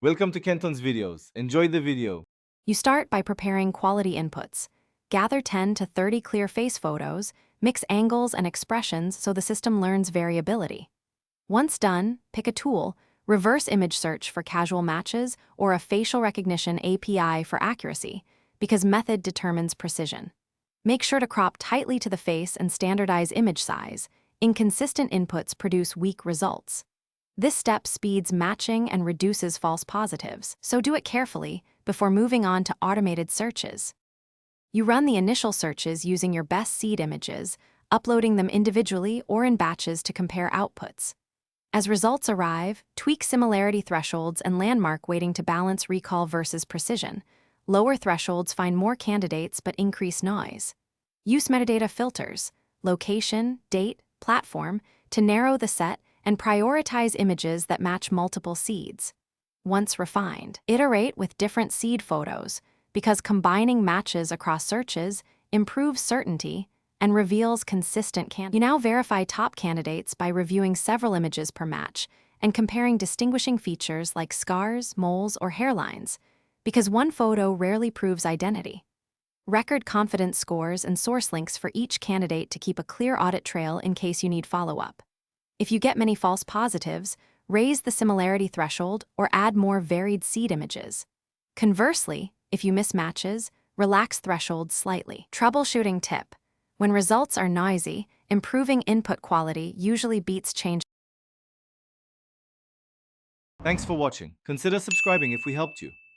Welcome to Kenton's videos. Enjoy the video. You start by preparing quality inputs. Gather 10 to 30 clear face photos, mix angles and expressions so the system learns variability. Once done, pick a tool, reverse image search for casual matches, or a facial recognition API for accuracy, because method determines precision. Make sure to crop tightly to the face and standardize image size. Inconsistent inputs produce weak results. This step speeds matching and reduces false positives, so do it carefully before moving on to automated searches. You run the initial searches using your best seed images, uploading them individually or in batches to compare outputs. As results arrive, tweak similarity thresholds and landmark weighting to balance recall versus precision. Lower thresholds find more candidates but increase noise. Use metadata filters, location, date, platform, to narrow the set and prioritize images that match multiple seeds. Once refined, iterate with different seed photos, because combining matches across searches improves certainty and reveals consistent candidates. You now verify top candidates by reviewing several images per match and comparing distinguishing features like scars, moles, or hairlines, because one photo rarely proves identity. Record confidence scores and source links for each candidate to keep a clear audit trail in case you need follow-up. If you get many false positives, raise the similarity threshold or add more varied seed images. Conversely, if you miss matches, relax thresholds slightly. Troubleshooting tip: when results are noisy, improving input quality usually beats change. Thanks for watching. Consider subscribing if we helped you.